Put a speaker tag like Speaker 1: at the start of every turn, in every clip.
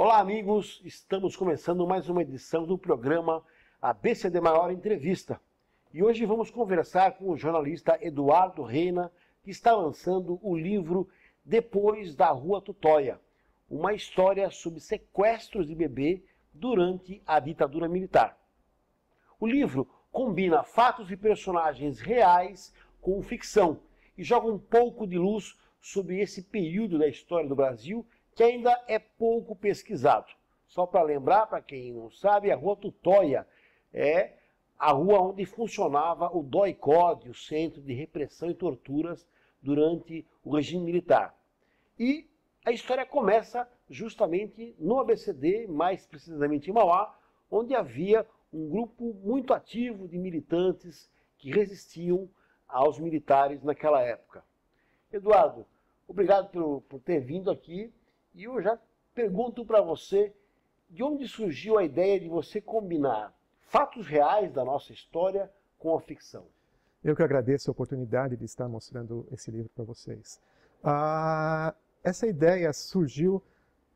Speaker 1: Olá, amigos! Estamos começando mais uma edição do programa ABCD Maior Entrevista. E hoje vamos conversar com o jornalista Eduardo Reina, que está lançando o livro Depois da Rua Tutóia, uma história sobre sequestros de bebê durante a ditadura militar. O livro combina fatos e personagens reais com ficção e joga um pouco de luz sobre esse período da história do Brasil que ainda é pouco pesquisado. Só para lembrar, para quem não sabe, a Rua Tutóia é a rua onde funcionava o DOI-CODE, o Centro de Repressão e Torturas, durante o regime militar. E a história começa justamente no ABCD, mais precisamente em Mauá, onde havia um grupo muito ativo de militantes que resistiam aos militares naquela época. Eduardo, obrigado por ter vindo aqui. E eu já pergunto para você, de onde surgiu a ideia de você combinar fatos reais da nossa história com a ficção?
Speaker 2: Eu que agradeço a oportunidade de estar mostrando esse livro para vocês. Essa ideia surgiu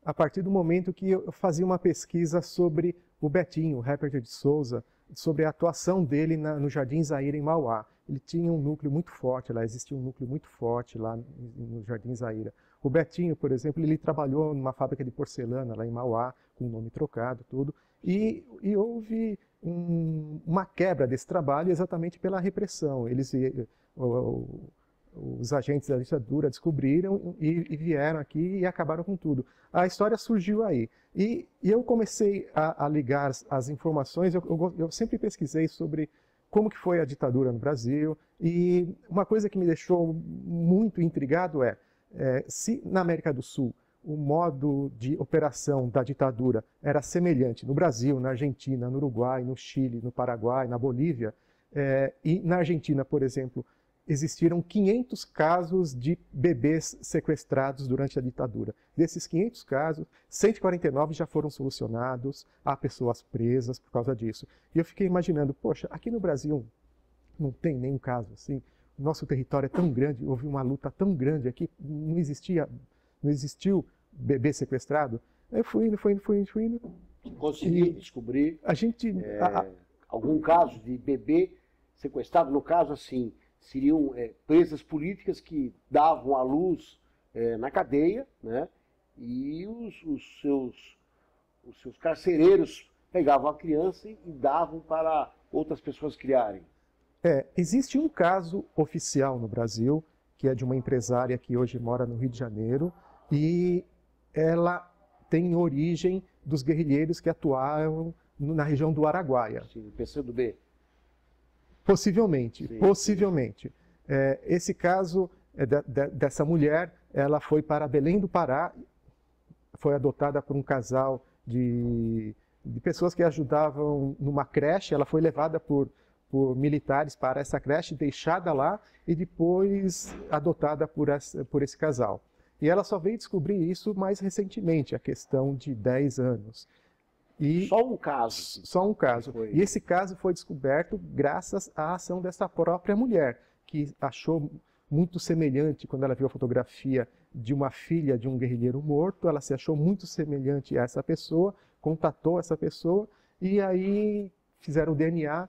Speaker 2: a partir do momento que eu fazia uma pesquisa sobre o Betinho, o Herbert de Souza, sobre a atuação dele no Jardim Zaire, em Mauá. Ele tinha um núcleo muito forte lá, existia um núcleo muito forte lá no Jardim Zaire. O Betinho, por exemplo, ele trabalhou numa fábrica de porcelana lá em Mauá, com o nome trocado, tudo, e houve uma quebra desse trabalho exatamente pela repressão. Os agentes da ditadura descobriram e vieram aqui e acabaram com tudo. A história surgiu aí. E eu comecei a ligar as informações, eu sempre pesquisei sobre como que foi a ditadura no Brasil, e uma coisa que me deixou muito intrigado se na América do Sul o modo de operação da ditadura era semelhante no Brasil, na Argentina, no Uruguai, no Chile, no Paraguai, na Bolívia, e na Argentina, por exemplo, existiram 500 casos de bebês sequestrados durante a ditadura. Desses 500 casos, 149 já foram solucionados, há pessoas presas por causa disso. E eu fiquei imaginando, poxa, aqui no Brasil não tem nenhum caso assim, o nosso território é tão grande, houve uma luta tão grande aqui, não existiu bebê sequestrado. Eu fui indo.
Speaker 1: Consegui descobrir algum caso de bebê sequestrado, no caso assim, seriam presas políticas que davam à luz na cadeia, né? E os seus carcereiros pegavam a criança e davam para outras pessoas criarem.
Speaker 2: Existe um caso oficial no Brasil, que é de uma empresária que hoje mora no Rio de Janeiro, e ela tem origem dos guerrilheiros que atuavam na região do Araguaia.
Speaker 1: Sim, PCdoB.
Speaker 2: Possivelmente,
Speaker 1: sim,
Speaker 2: possivelmente.
Speaker 1: Sim.
Speaker 2: Esse caso dessa mulher, ela foi para Belém do Pará, foi adotada por um casal de pessoas que ajudavam numa creche, ela foi levada por militares para essa creche, deixada lá e depois adotada por esse casal. E ela só veio descobrir isso mais recentemente, a questão de 10 anos.
Speaker 1: Só um caso?
Speaker 2: Só um caso. E esse caso foi descoberto graças à ação dessa própria mulher, que achou muito semelhante, quando ela viu a fotografia de uma filha de um guerrilheiro morto, ela se achou muito semelhante a essa pessoa, contatou essa pessoa, e aí fizeram o DNA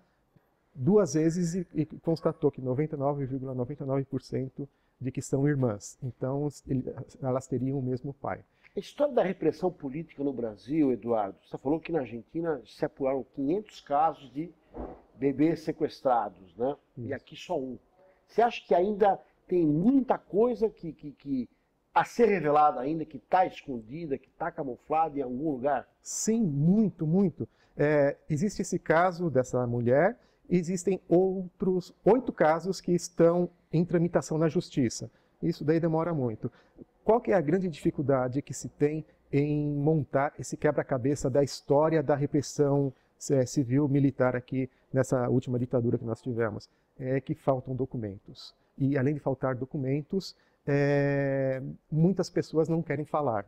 Speaker 2: 2 vezes e constatou que 99,99% de que são irmãs. Então, elas teriam o mesmo pai.
Speaker 1: A história da repressão política no Brasil, Eduardo, você falou que na Argentina se apuraram 500 casos de bebês sequestrados, né? Isso. E aqui só um. Você acha que ainda tem muita coisa que a ser revelada ainda, que está escondida, que está camuflada em algum lugar?
Speaker 2: Sim, muito, muito. Existe esse caso dessa mulher, existem outros 8 casos que estão em tramitação na justiça. Isso daí demora muito. Qual que é a grande dificuldade que se tem em montar esse quebra-cabeça da história da repressão civil-militar aqui nessa última ditadura que nós tivemos? É que faltam documentos. E além de faltar documentos, muitas pessoas não querem falar.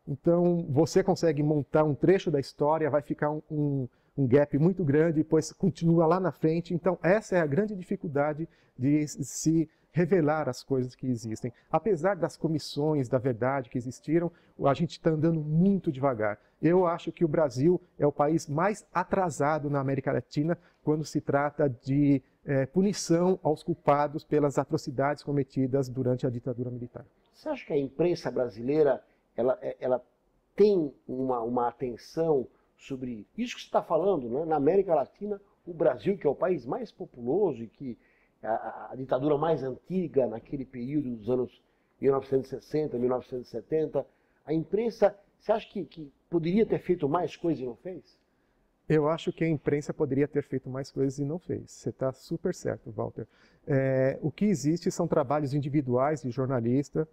Speaker 2: Então, você consegue montar um trecho da história, vai ficar um gap muito grande, depois continua lá na frente. Então, essa é a grande dificuldade de se revelar as coisas que existem. Apesar das comissões da verdade que existiram, a gente está andando muito devagar. Eu acho que o Brasil é o país mais atrasado na América Latina quando se trata de punição aos culpados pelas atrocidades cometidas durante a ditadura militar.
Speaker 1: Você acha que a imprensa brasileira ela tem uma atenção sobre isso que você está falando, né? Na América Latina, o Brasil, que é o país mais populoso e que a ditadura mais antiga naquele período dos anos 1960, 1970, a imprensa, você acha que poderia ter feito mais coisas e não fez?
Speaker 2: Eu acho que a imprensa poderia ter feito mais coisas e não fez. Você está super certo, Walter. O que existe são trabalhos individuais de jornalista.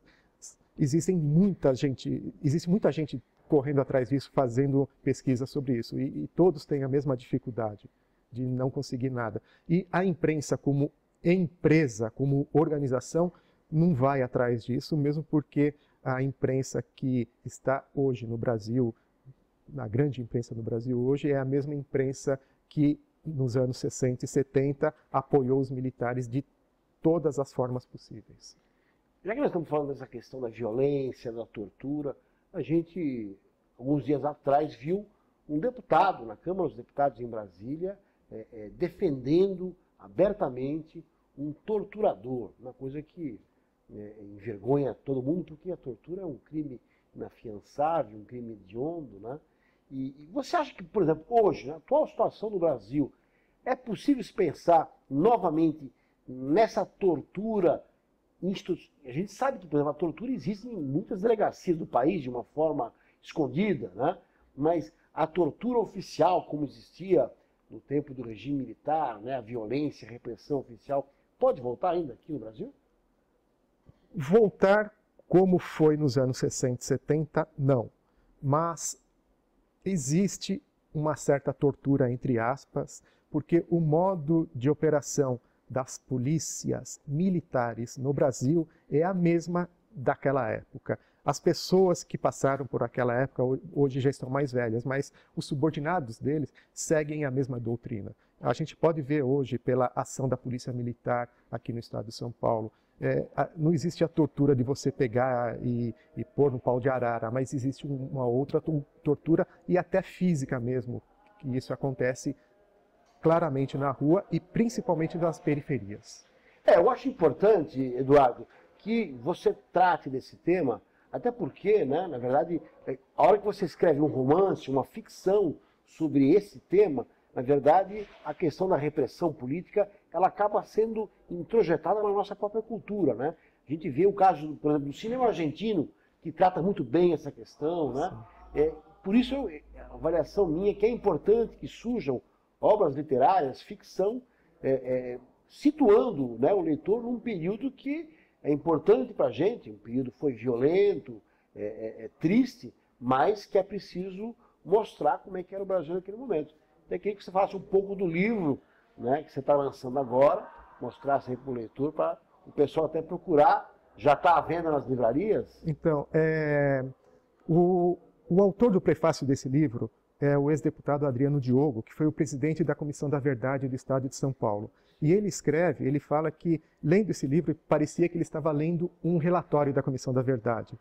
Speaker 2: Existe muita gente correndo atrás disso, fazendo pesquisa sobre isso. E todos têm a mesma dificuldade de não conseguir nada. E a imprensa, como empresa, como organização, não vai atrás disso, mesmo porque a imprensa que está hoje no Brasil, a grande imprensa no Brasil hoje, é a mesma imprensa que nos anos 60 e 70 apoiou os militares de todas as formas possíveis.
Speaker 1: Já que nós estamos falando dessa questão da violência, da tortura, a gente, alguns dias atrás, viu um deputado na Câmara dos Deputados em Brasília defendendo abertamente um torturador, uma coisa que envergonha todo mundo, porque a tortura é um crime inafiançável, um crime hediondo, né? E você acha que, por exemplo, hoje, na atual situação do Brasil, é possível se pensar novamente nessa tortura institucional? A gente sabe que, por exemplo, a tortura existe em muitas delegacias do país de uma forma escondida, né? Mas a tortura oficial, como existia no tempo do regime militar, né? A violência, a repressão oficial, pode voltar ainda aqui no Brasil?
Speaker 2: Voltar como foi nos anos 60 e 70, não. Mas existe uma certa tortura, entre aspas, porque o modo de operação das polícias militares no Brasil é a mesma daquela época. As pessoas que passaram por aquela época hoje já estão mais velhas, mas os subordinados deles seguem a mesma doutrina. A gente pode ver hoje, pela ação da Polícia Militar aqui no estado de São Paulo, não existe a tortura de você pegar e pôr no pau de arara, mas existe uma outra tortura, e até física mesmo, que isso acontece claramente na rua e principalmente nas periferias.
Speaker 1: Eu acho importante, Eduardo, que você trate desse tema, até porque, né, na verdade, a hora que você escreve um romance, uma ficção sobre esse tema, na verdade, a questão da repressão política, ela acaba sendo introjetada na nossa própria cultura, né? A gente vê o caso, por exemplo, do cinema argentino, que trata muito bem essa questão, né? Por isso, a avaliação minha é que é importante que surjam obras literárias, ficção, situando, né, o leitor num período que é importante para a gente, um período que foi violento, triste, mas que é preciso mostrar como é que era o Brasil naquele momento. Então, eu queria que você falasse um pouco do livro, né, que você está lançando agora, mostrasse aí para o leitor, para o pessoal até procurar. Já está à venda nas livrarias?
Speaker 2: Então, o autor do prefácio desse livro é o ex-deputado Adriano Diogo, que foi o presidente da Comissão da Verdade do Estado de São Paulo. E ele fala que, lendo esse livro, parecia que ele estava lendo um relatório da Comissão da Verdade.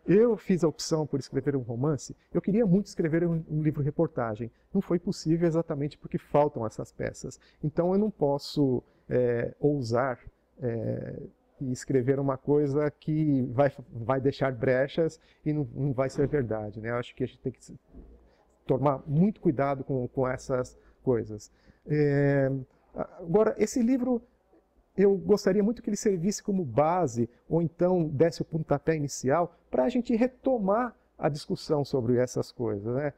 Speaker 2: Eu fiz a opção por escrever um romance. Eu queria muito escrever um livro-reportagem. Não foi possível exatamente porque faltam essas peças. Então eu não posso ousar e escrever uma coisa que vai deixar brechas e não vai ser verdade, né? Eu acho que a gente tem que tomar muito cuidado com essas coisas. Agora, esse livro, eu gostaria muito que ele servisse como base, ou então desse o pontapé inicial, para a gente retomar a discussão sobre essas coisas, né?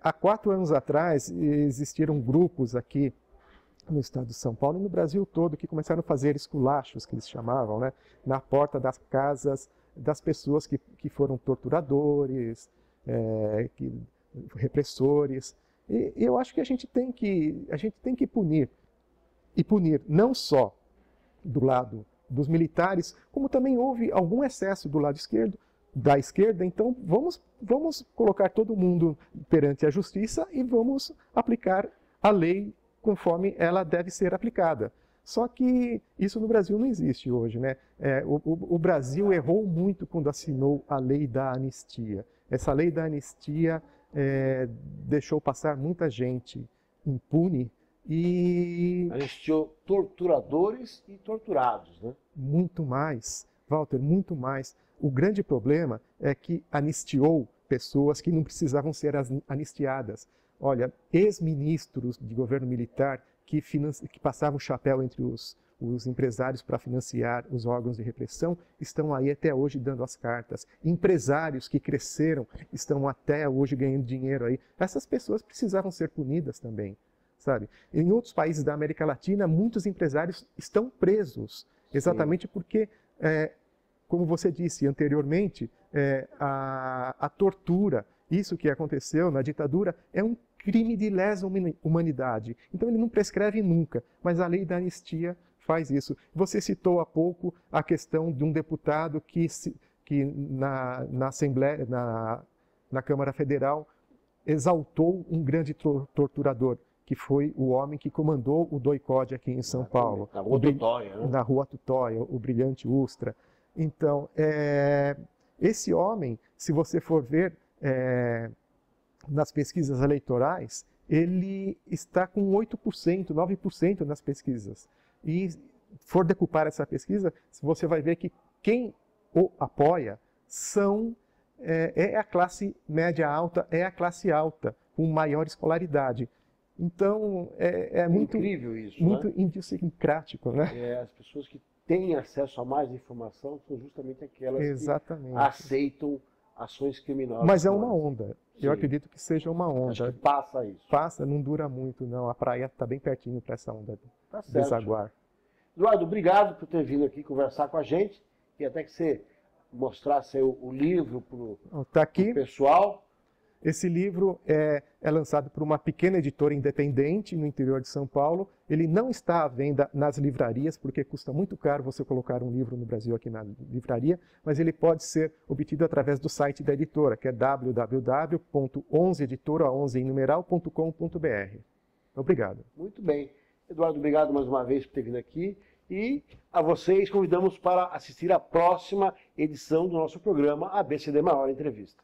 Speaker 2: Há 4 anos atrás, existiram grupos aqui no estado de São Paulo e no Brasil todo que começaram a fazer esculachos, que eles chamavam, né, na porta das casas das pessoas que foram torturadores, repressores. E eu acho que a gente tem que punir, e punir não só do lado dos militares, como também houve algum excesso do lado esquerdo, da esquerda. Então vamos colocar todo mundo perante a justiça e vamos aplicar a lei conforme ela deve ser aplicada. Só que isso no Brasil não existe hoje, né? O Brasil errou muito quando assinou a lei da anistia. Essa lei da anistia deixou passar muita gente impune e...
Speaker 1: Anistiou torturadores e torturados, né?
Speaker 2: Muito mais, Walter, muito mais. O grande problema é que anistiou pessoas que não precisavam ser anistiadas. Olha, ex-ministros de governo militar que passavam o chapéu entre os empresários para financiar os órgãos de repressão estão aí até hoje dando as cartas. Empresários que cresceram estão até hoje ganhando dinheiro aí. Essas pessoas precisavam ser punidas também, sabe? Em outros países da América Latina, muitos empresários estão presos, exatamente porque, como você disse anteriormente, a tortura, isso que aconteceu na ditadura, é um crime de lesa humanidade. Então ele não prescreve nunca, mas a lei da anistia faz isso. Você citou há pouco a questão de um deputado que na Assembleia, na Câmara Federal, exaltou um grande torturador, que foi o homem que comandou o doicode aqui em São Paulo.
Speaker 1: Na Rua Tutóia, né?
Speaker 2: Na Rua Tutóia, o brilhante Ustra. Então, esse homem, se você for ver nas pesquisas eleitorais, ele está com 8%, 9% nas pesquisas. E for decupar essa pesquisa, você vai ver que quem o apoia é a classe média alta, é a classe alta, com maior escolaridade. Então, é muito
Speaker 1: incrível isso,
Speaker 2: muito
Speaker 1: né?
Speaker 2: idiosincrático, né?
Speaker 1: As pessoas que têm acesso a mais informação são justamente aquelas
Speaker 2: Exatamente.
Speaker 1: que aceitam ações criminosas.
Speaker 2: Mas é uma onda.
Speaker 1: Sim.
Speaker 2: Eu acredito que seja uma onda.
Speaker 1: Acho que passa isso.
Speaker 2: Passa, não dura muito, não. A praia está bem pertinho para essa onda
Speaker 1: Tá certo.
Speaker 2: desaguar.
Speaker 1: Eduardo, obrigado por ter vindo aqui conversar com a gente e até que você mostrasse o livro para o pessoal.
Speaker 2: Esse livro é lançado por uma pequena editora independente no interior de São Paulo. Ele não está à venda nas livrarias, porque custa muito caro você colocar um livro no Brasil aqui na livraria, mas ele pode ser obtido através do site da editora, que é www.11editora11numeral.com.br. Obrigado.
Speaker 1: Muito bem. Eduardo, obrigado mais uma vez por ter vindo aqui. E a vocês convidamos para assistir a próxima edição do nosso programa ABCD Maior Entrevista.